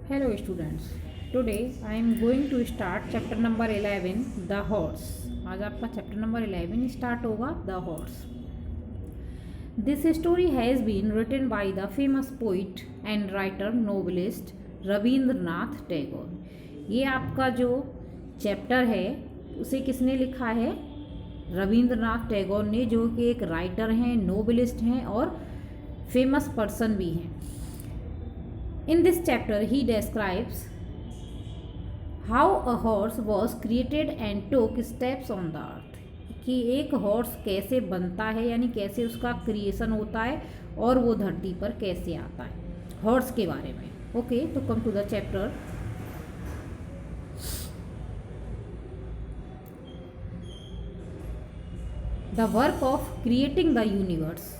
Hello students, today I am going to start chapter number 11 The Horse। आज आपका chapter number 11 start होगा The Horse। This story has been written by the famous poet and writer novelist Rabindranath Tagore. ये आपका जो chapter है उसे किसने लिखा है? रविंद्रनाथ टैगोर ने, जो कि एक राइटर हैं, नोवेलिस्ट हैं और फेमस पर्सन भी हैं। In this chapter, he describes how a horse was created and took steps on the earth। कि एक हॉर्स कैसे बनता है, यानी कैसे उसका क्रिएशन होता है और वो धरती पर कैसे आता है, हॉर्स के बारे में। ओके, तो come to the chapter. The work of creating the universe.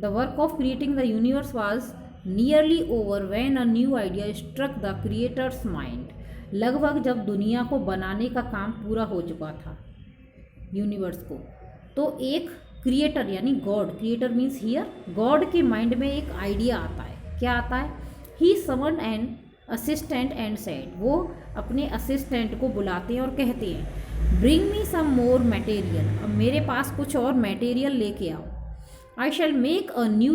The work of creating the universe was nearly over when a new idea struck the creator's mind। लगभग जब दुनिया को बनाने का काम पूरा हो चुका था, यूनिवर्स को, तो एक क्रिएटर यानी God, creator means here God के माइंड में एक आइडिया आता है। क्या आता है? ही समन एन असिस्टेंट एंड सेड। वो अपने असिस्टेंट को बुलाते हैं और कहते हैं, ब्रिंग मी सम मोर मटेरियल। अब मेरे पास कुछ और मटेरियल लेके आओ। I shall make a new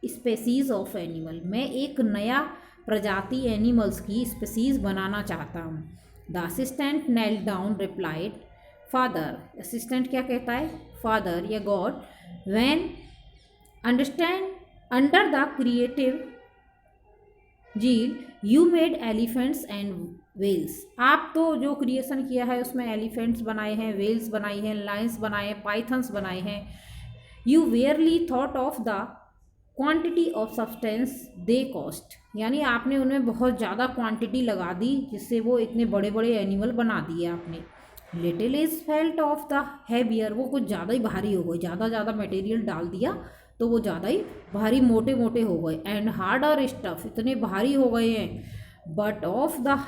species of animal. मैं एक नया प्रजाति एनिमल्स की स्पेसीज बनाना चाहता हूँ। The assistant nail down replied, father. Assistant क्या कहता है? फादर या God, when understand under the creative zeal you made elephants and whales. आप तो जो क्रिएशन किया है उसमें एलिफेंट्स बनाए हैं, वेल्स बनाई हैं, लायंस बनाए हैं, पाइथन्स बनाए हैं। You wearily thought of the quantity of substance they cost. यानी आपने उनमें बहुत ज़्यादा क्वांटिटी लगा दी, जिससे वो इतने बड़े बड़े एनिमल बना दिए आपने। Little is felt of the heavier. वो कुछ ज़्यादा ही भारी हो गए, ज़्यादा मटेरियल डाल दिया तो वो ज़्यादा ही भारी, मोटे मोटे हो गए। एंड हार्डर स्टफ, इतने भारी हो गए हैं। But of the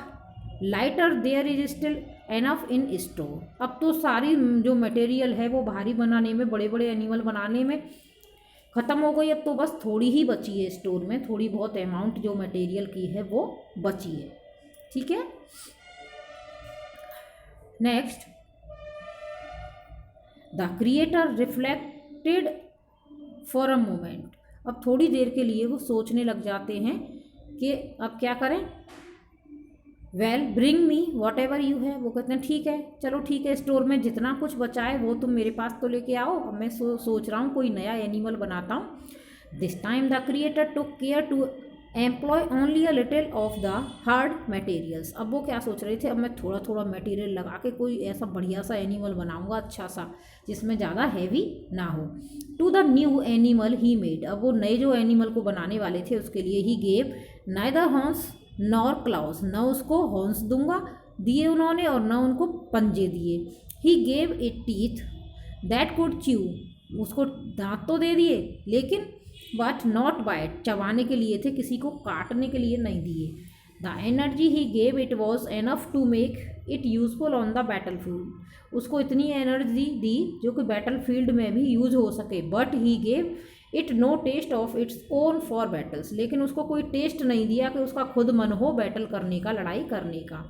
lighter there is still enough in store. अब तो सारी जो मटेरियल है वो भारी बनाने में, बड़े बड़े एनिमल बनाने में ख़त्म हो गई। अब तो बस थोड़ी ही बची है स्टोर में, थोड़ी बहुत अमाउंट जो मटेरियल की है वो बची है। ठीक है, next. The creator reflected for a moment. अब थोड़ी देर के लिए वो सोचने लग जाते हैं कि अब क्या करें। Well bring me what ever you है। वो कहते हैं ठीक है, चलो ठीक है, स्टोर में जितना कुछ बचा है वो तुम मेरे पास तो लेके आओ। अब मैं सोच रहा हूँ कोई नया एनिमल बनाता हूँ। This time the creator took care to employ only a little of the hard materials. अब वो क्या सोच रहे थे, अब मैं थोड़ा थोड़ा मटेरियल लगा के कोई ऐसा बढ़िया सा एनिमल बनाऊंगा, अच्छा सा, जिसमें ज़्यादा हैवी ना हो। To the new animal he made. अब वो नए जो एनिमल को बनाने वाले थे उसके लिए he gave neither horns nor claws. न उसको हॉर्न्स दूंगा दिए उन्होंने और न उनको पंजे दिए। ही gave it teeth that could chew. उसको दांत तो दे दिए लेकिन बट नॉट बाइट, चबाने के लिए थे, किसी को काटने के लिए नहीं दिए। The energy he gave it was enough to make it useful on the battlefield. उसको इतनी एनर्जी दी जो कि बैटल फील्ड में भी यूज हो सके। But he gave it no taste of its own for battles. लेकिन उसको कोई टेस्ट नहीं दिया कि उसका खुद मन हो बैटल करने का, लड़ाई करने का।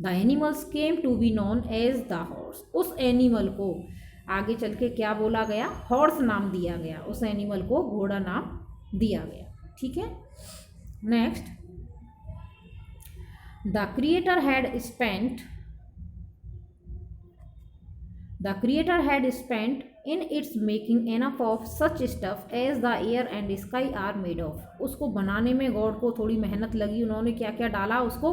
The animals came to be known as the horse. उस एनिमल को आगे चल के क्या बोला गया? हॉर्स नाम दिया गया। उस एनिमल को घोड़ा नाम दिया गया। ठीक है, next. The creator had spent in its making enough of such stuff as the air and sky are made of। उसको बनाने में गॉड को थोड़ी मेहनत लगी। उन्होंने क्या क्या डाला, उसको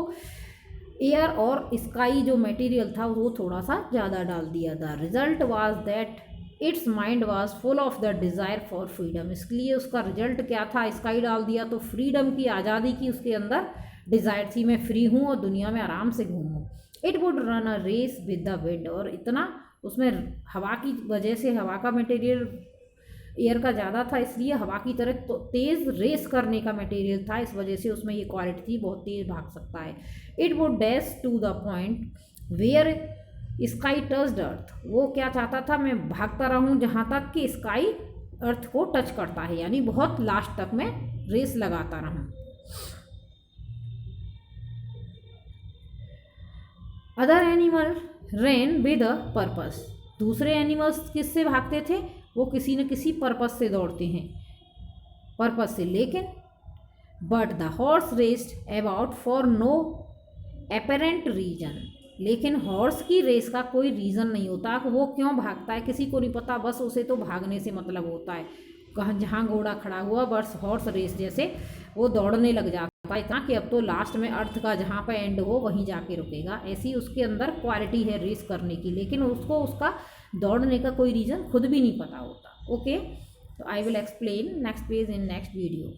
एयर और स्काई जो मटेरियल था वो थोड़ा सा ज़्यादा डाल दिया। The result was that it's mind was full of the desire for freedom. इसलिए उसका रिजल्ट क्या था? स्काई डाल दिया तो फ्रीडम की, आज़ादी की उसके अंदर डिज़ायर थी। मैं फ्री हूँ और दुनिया में आराम से घूमूँ। It would run a race with the wind. और इतना उसमें हवा की वजह से, हवा का मटेरियल एयर का ज़्यादा था, इसलिए हवा की तरह तो तेज़ रेस करने का मटेरियल था। इस वजह से उसमें ये क्वालिटी थी, बहुत तेज़ भाग सकता है। It would dash to the point where sky touched earth. वो क्या चाहता था? मैं भागता रहूं जहां तक कि स्काई अर्थ को टच करता है, यानी बहुत लास्ट तक मैं रेस लगाता रहूं। Other animal run with a purpose, दूसरे एनिमल्स किससे भागते थे, वो किसी न किसी पर्पस से दौड़ते हैं, पर्पस से। लेकिन but the horse raced about for no apparent reason, लेकिन हॉर्स की रेस का कोई रीज़न नहीं होता कि वो क्यों भागता है, किसी को नहीं पता, बस उसे तो भागने से मतलब होता है। कहाँ जहाँ घोड़ा खड़ा हुआ बस हॉर्स रेस जैसे वो दौड़ने लग जाता है, इतना कि अब तो लास्ट में अर्थ का जहाँ पर एंड हो वहीं जाके रुकेगा। ऐसी उसके अंदर क्वालिटी है रेस करने की, लेकिन उसको उसका दौड़ने का कोई रीज़न खुद भी नहीं पता होता। ओके, तो I will explain next page in next video.